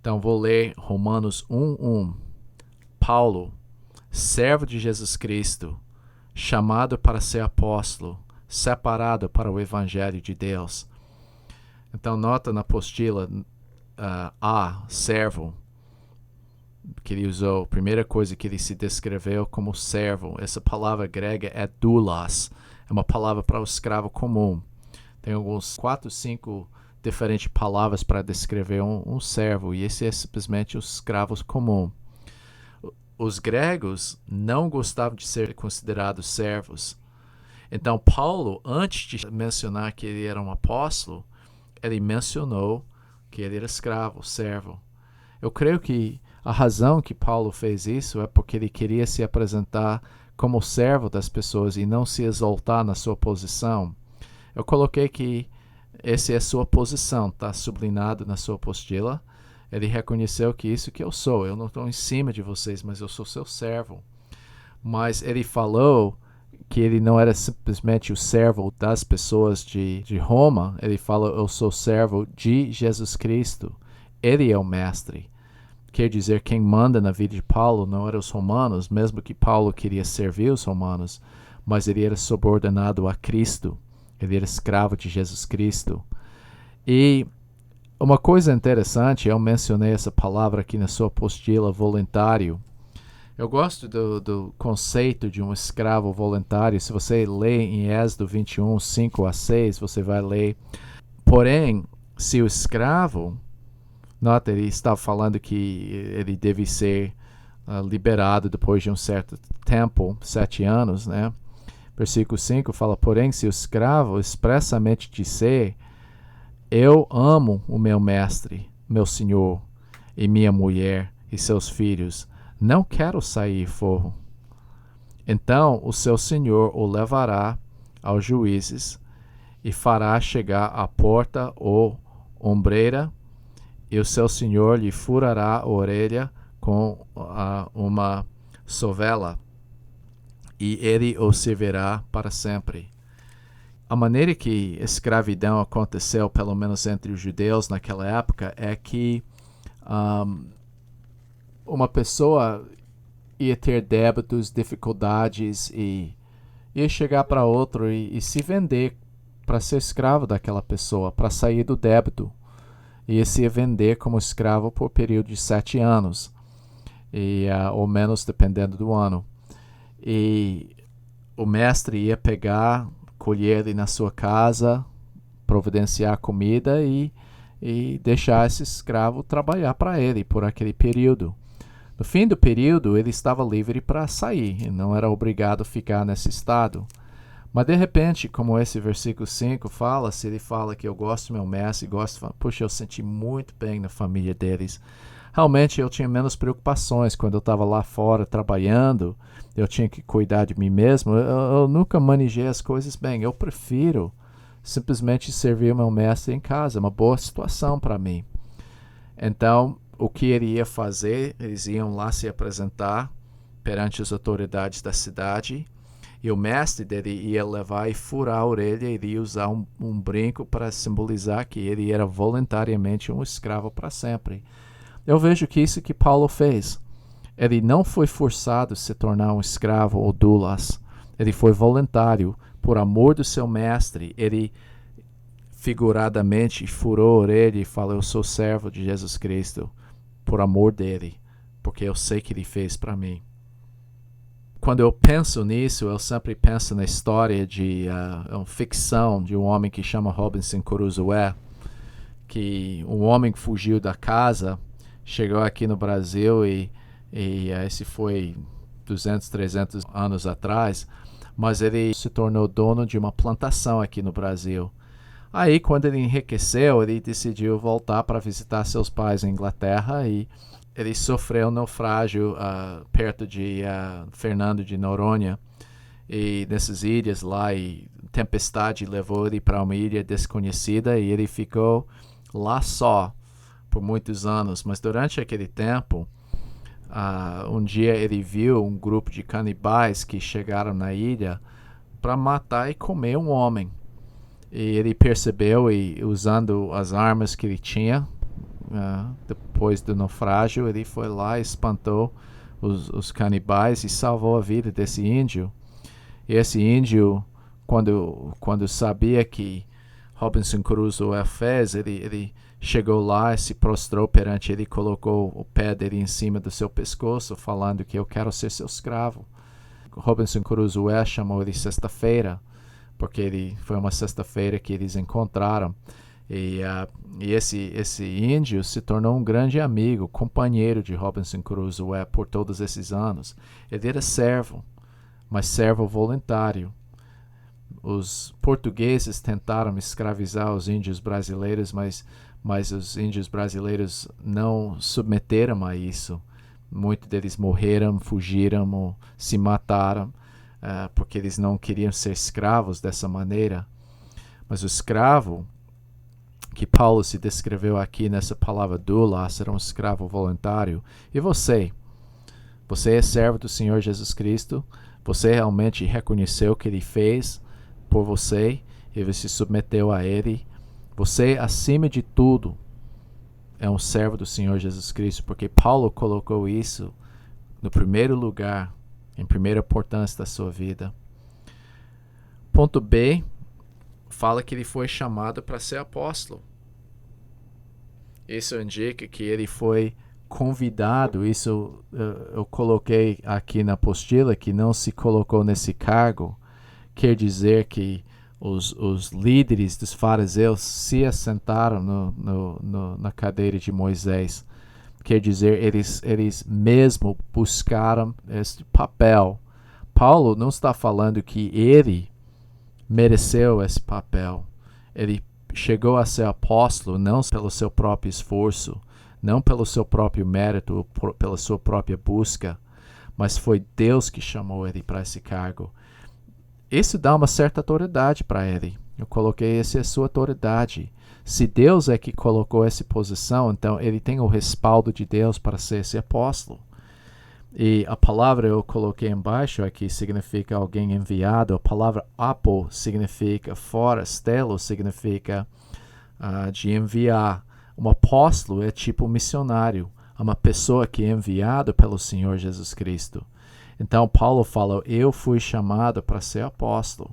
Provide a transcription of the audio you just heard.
Então vou ler Romanos 1:1. Paulo, servo de Jesus Cristo, chamado para ser apóstolo, separado para o Evangelho de Deus. Então nota na apostila servo, que ele usou, a primeira coisa que ele se descreveu como servo. Essa palavra grega é doulos, é uma palavra para o escravo comum. Tem alguns 4, 5 diferentes palavras para descrever um servo, e esse é simplesmente os escravos comum. Os gregos não gostavam de ser considerados servos. Então Paulo, antes de mencionar que ele era um apóstolo, ele mencionou que ele era escravo, servo. Eu creio que a razão que Paulo fez isso é porque ele queria se apresentar como servo das pessoas e não se exaltar na sua posição. Eu coloquei que essa é a sua posição, está sublinhado na sua apostila. Ele reconheceu que isso que eu sou. Eu não estou em cima de vocês, mas eu sou seu servo. Mas ele falou que ele não era simplesmente o servo das pessoas de Roma. Ele falou, eu sou servo de Jesus Cristo. Ele é o mestre. Quer dizer, quem manda na vida de Paulo não eram os romanos, mesmo que Paulo queria servir os romanos, mas ele era subordinado a Cristo. Ele era escravo de Jesus Cristo. E uma coisa interessante, eu mencionei essa palavra aqui na sua apostila, voluntário. Eu gosto do conceito de um escravo voluntário. Se você lê em Êxodo 21, 5-6, você vai ler. Porém, se o escravo, nota, ele está falando que ele deve ser liberado depois de um certo tempo, 7 anos, né? Versículo 5 fala, porém, se o escravo expressamente disser, eu amo o meu mestre, meu senhor, e minha mulher e seus filhos, não quero sair forro. Então o seu senhor o levará aos juízes e fará chegar à porta ou ombreira, e o seu senhor lhe furará a orelha com uma sovela, e ele o servirá para sempre. A maneira que a escravidão aconteceu, pelo menos entre os judeus naquela época, é que uma pessoa ia ter débitos, dificuldades, e ia chegar para outro e se vender para ser escravo daquela pessoa, para sair do débito. Ia se vender como escravo por um período de 7 anos, ou menos, dependendo do ano. E o mestre ia pegar, colher ele na sua casa, providenciar comida e deixar esse escravo trabalhar para ele por aquele período. No fim do período, ele estava livre para sair e não era obrigado a ficar nesse estado. Mas de repente, como esse versículo 5 fala, se ele fala que eu gosto do meu mestre, puxa, eu senti muito bem na família deles. Realmente eu tinha menos preocupações quando eu estava lá fora trabalhando, eu tinha que cuidar de mim mesmo, eu nunca manejei as coisas bem. Eu prefiro simplesmente servir o meu mestre em casa, é uma boa situação para mim. Então, o que ele ia fazer? Eles iam lá se apresentar perante as autoridades da cidade, e o mestre dele ia levar e furar a orelha, ele ia usar um brinco para simbolizar que ele era voluntariamente um escravo para sempre. Eu vejo que isso que Paulo fez. Ele não foi forçado a se tornar um escravo ou doulos. Ele foi voluntário. Por amor do seu mestre, ele figuradamente furou a orelha e falou, eu sou servo de Jesus Cristo. Por amor dele. Porque eu sei que ele fez para mim. Quando eu penso nisso, eu sempre penso na história de uma ficção de um homem que chama Robinson Crusoe, que um homem que fugiu da casa, chegou aqui no Brasil e esse foi 200, 300 anos atrás, mas ele se tornou dono de uma plantação aqui no Brasil. Aí, quando ele enriqueceu, ele decidiu voltar para visitar seus pais na Inglaterra e ele sofreu um naufrágio perto de Fernando de Noronha, e nessas ilhas lá, e tempestade levou ele para uma ilha desconhecida e ele ficou lá só por muitos anos. Mas durante aquele tempo, um dia ele viu um grupo de canibais que chegaram na ilha para matar e comer um homem. E ele percebeu, e usando as armas que ele tinha, depois do naufrágio, ele foi lá, espantou os canibais e salvou a vida desse índio. E esse índio, quando sabia que Robinson Crusoe fez, ele chegou lá e se prostrou perante ele, colocou o pé dele em cima do seu pescoço, falando que eu quero ser seu escravo. Robinson Crusoe chamou ele sexta-feira, porque foi uma sexta-feira que eles encontraram. E esse índio se tornou um grande amigo, companheiro de Robinson Crusoe por todos esses anos. Ele era servo, mas servo voluntário. Os portugueses tentaram escravizar os índios brasileiros, mas os índios brasileiros não submeteram a isso. Muitos deles morreram, fugiram, ou se mataram, porque eles não queriam ser escravos dessa maneira. Mas o escravo que Paulo se descreveu aqui nessa palavra doulos era um escravo voluntário. E você é servo do Senhor Jesus Cristo? Você realmente reconheceu o que Ele fez por você e você se submeteu a Ele? Você, acima de tudo, é um servo do Senhor Jesus Cristo, porque Paulo colocou isso no primeiro lugar, em primeira importância da sua vida. Ponto B, fala que ele foi chamado para ser apóstolo. Isso indica que ele foi convidado. Isso eu coloquei aqui na apostila, que não se colocou nesse cargo. Quer dizer que os líderes dos fariseus se assentaram na cadeira de Moisés. Quer dizer, eles mesmo buscaram esse papel. Paulo não está falando que ele mereceu esse papel. Ele chegou a ser apóstolo não pelo seu próprio esforço, não pelo seu próprio mérito, pela sua própria busca, mas foi Deus que chamou ele para esse cargo. Isso dá uma certa autoridade para ele. Eu coloquei essa é a sua autoridade. Se Deus é que colocou essa posição, então ele tem o respaldo de Deus para ser esse apóstolo. E a palavra eu coloquei embaixo aqui significa alguém enviado. A palavra apo significa fora, stelo significa de enviar. Um apóstolo é tipo um missionário, uma pessoa que é enviada pelo Senhor Jesus Cristo. Então Paulo fala, eu fui chamado para ser apóstolo.